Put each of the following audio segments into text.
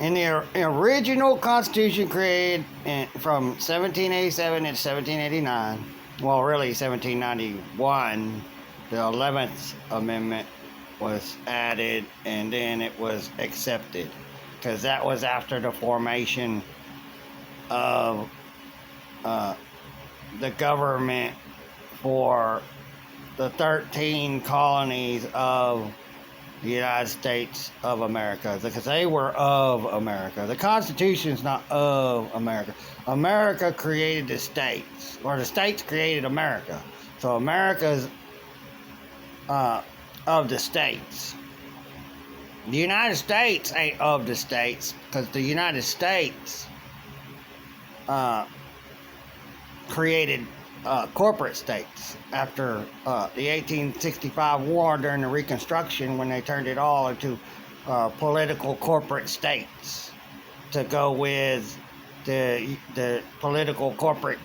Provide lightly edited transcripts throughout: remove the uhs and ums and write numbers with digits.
In the original Constitution created from 1787 to 1789, well, really 1791, the 11th Amendment was added, and then it was accepted, because that was after the formation of the government for the 13 colonies of the United States of America, because they were of America. The Constitution is not of America. America created the states, or the states created America. So America's of the states. The United States ain't of the states, because the United States created corporate states after the 1865 war during the Reconstruction, when they turned it all into political corporate states to go with the political corporate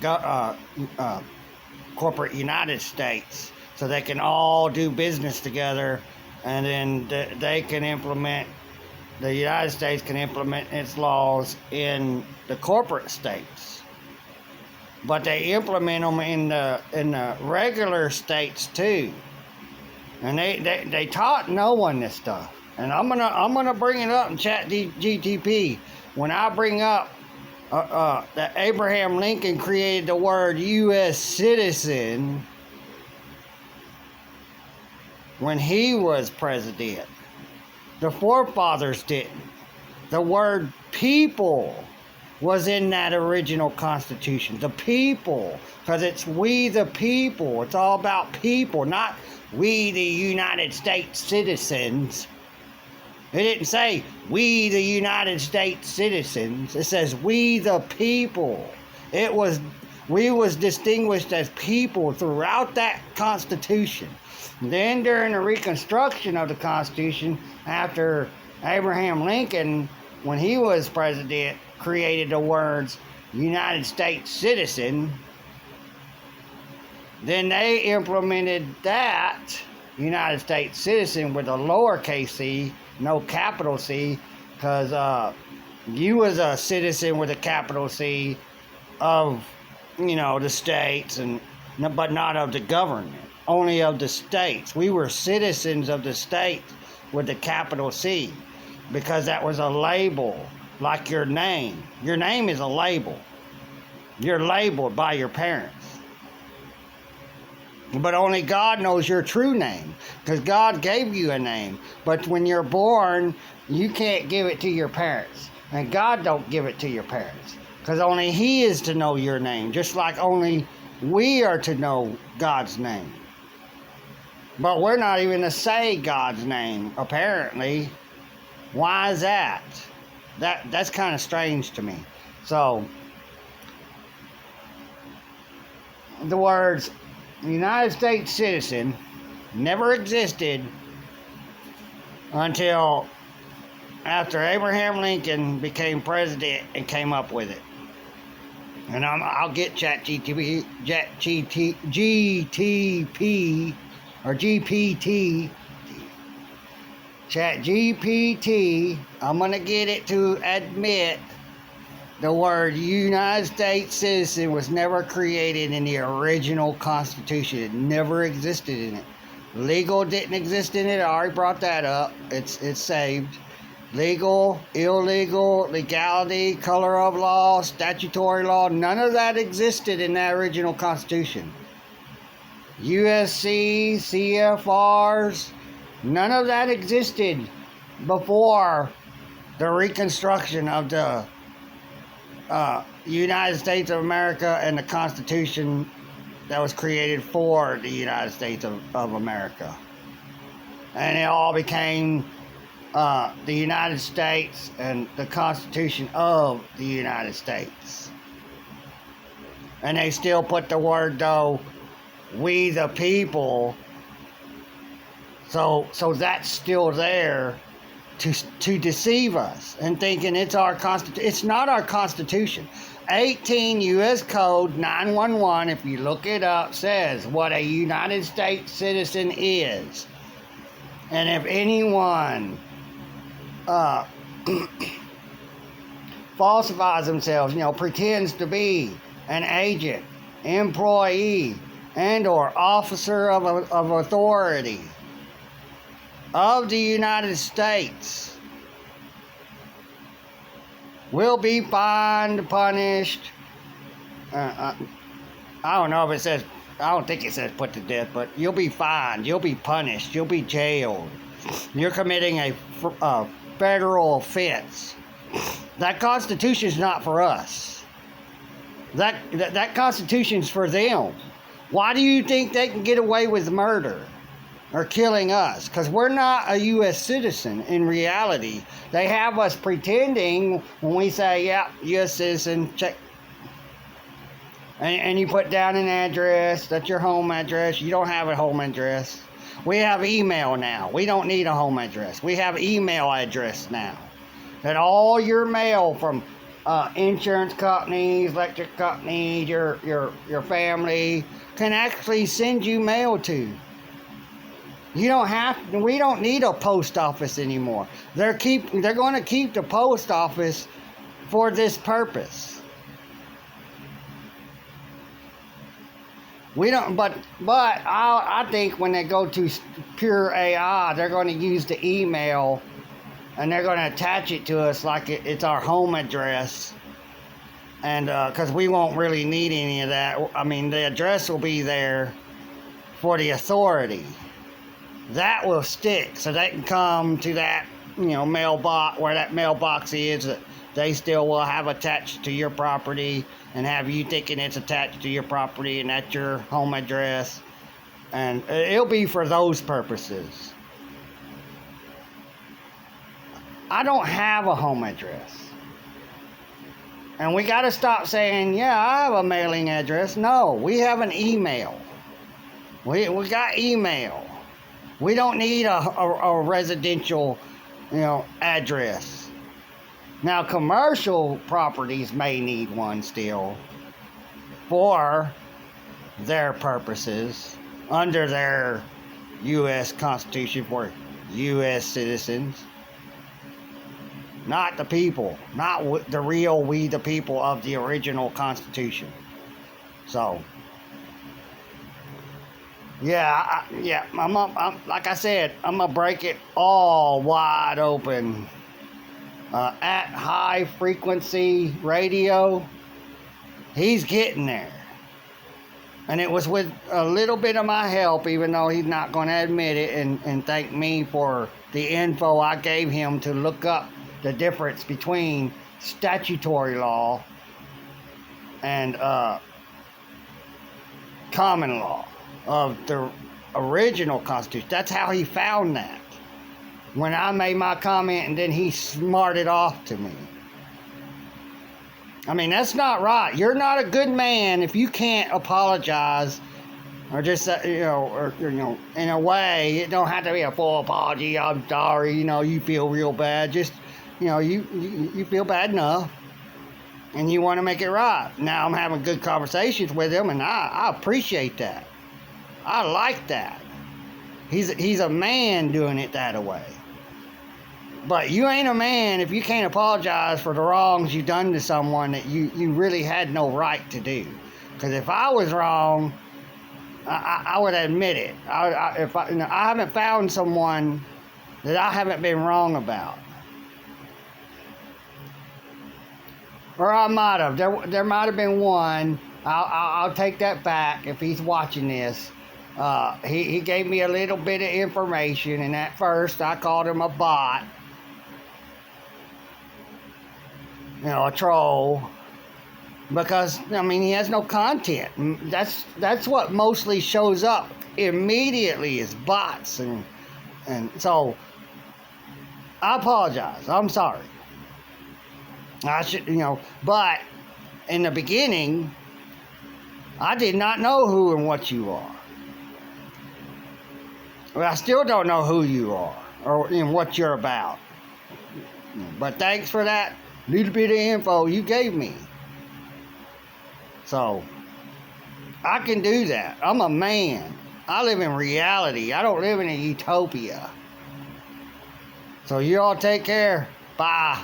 corporate United States, so they can all do business together, and then they can implement, the United States can implement its laws in the corporate states. But they implement them in the regular states too, and they taught no one this stuff. And I'm gonna bring it up in Chat GTP when I bring up that Abraham Lincoln created the word U.S. citizen when he was president. The forefathers didn't. The word people was in that original Constitution. The people, because it's we the people. It's all about people, not we the United States citizens. It didn't say we the United States citizens. It says we the people. We was distinguished as people throughout that Constitution. Then during the Reconstruction of the Constitution, after Abraham Lincoln, when he was president, created the words United States citizen, then they implemented that United States citizen with a lowercase c, no capital C, because you was a citizen with a capital C of, the states, but not of the government, only of the states. We were citizens of the states with the capital C, because that was a label. Like your name. Your name is a label. You're labeled by your parents. But only God knows your true name, because God gave you a name. But when you're born, you can't give it to your parents. And God don't give it to your parents, because only He is to know your name, just like only we are to know God's name. But we're not even to say God's name, apparently. Why is that? That's kind of strange to me. So, the words United States citizen never existed until after Abraham Lincoln became president and came up with it. And I'll get GTP or GPT. Chat GPT, I'm going to get it to admit the word United States citizen was never created in the original Constitution. It never existed in it. Legal didn't exist in it. I already brought that up. It's saved. Legal, illegal, legality, color of law, statutory law, none of that existed in that original Constitution. USC, CFRs, none of that existed before the Reconstruction of the United States of America and the Constitution that was created for the United States of America. And it all became the United States and the Constitution of the United States. And they still put the word, though, we the people. So that's still there to deceive us and thinking it's our Constitution. It's not our Constitution. 18 U.S. Code 911, if you look it up, says what a United States citizen is. And if anyone falsifies themselves, pretends to be an agent, employee, and or officer of authority of the United States will be fined, punished. I don't know if it says, I don't think it says put to death, but you'll be fined, you'll be punished, you'll be jailed. You're committing a federal offense. That Constitution's not for us. That Constitution's for them. Why do you think they can get away with murder or killing us? Because we're not a U.S. citizen in reality. They have us pretending when we say, yeah, U.S. citizen, check. And you put down an address, that's your home address. You don't have a home address. We have email now. We don't need a home address. We have email address now. That all your mail from insurance companies, electric companies, your family can actually send you mail to. We don't need a post office anymore. They're going to keep the post office for this purpose. We don't, but I think when they go to pure AI, they're going to use the email and they're going to attach it to us like it's our home address. And because we won't really need any of that. I mean, the address will be there for the authority. That will stick, so they can come to that, mailbox, where that mailbox is, that they still will have attached to your property and have you thinking it's attached to your property and that's your home address. And it'll be for those purposes. I don't have a home address. And we got to stop saying, yeah, I have a mailing address. No, we have an email. We got email. We don't need a residential, address. Now, commercial properties may need one still for their purposes under their U.S. Constitution for U.S. citizens. Not the people. Not the real we the people of the original Constitution. So, I'm like I said, I'm going to break it all wide open. At high frequency radio, he's getting there. And it was with a little bit of my help, even though he's not going to admit it, and thank me for the info I gave him to look up the difference between statutory law and common law of the original Constitution. That's how he found that. When I made my comment and then he smarted off to me. I mean, that's not right. You're not a good man if you can't apologize or just, in a way, it don't have to be a full apology. I'm sorry, you feel real bad. Just, you feel bad enough and you want to make it right. Now I'm having good conversations with him and I appreciate that. I like that. He's a man doing it that way. But you ain't a man if you can't apologize for the wrongs you done to someone that you really had no right to do. Because if I was wrong, I would admit it. I haven't found someone that I haven't been wrong about. Or I might have. There might have been one. I'll take that back if he's watching this. He gave me a little bit of information, and at first I called him a bot. A troll. Because, he has no content. That's what mostly shows up immediately is bots. And so, I apologize. I'm sorry. I should, but in the beginning, I did not know who and what you are. Well, I still don't know who you are or what you're about. But thanks for that little bit of info you gave me. So, I can do that. I'm a man. I live in reality. I don't live in a utopia. So you all take care. Bye.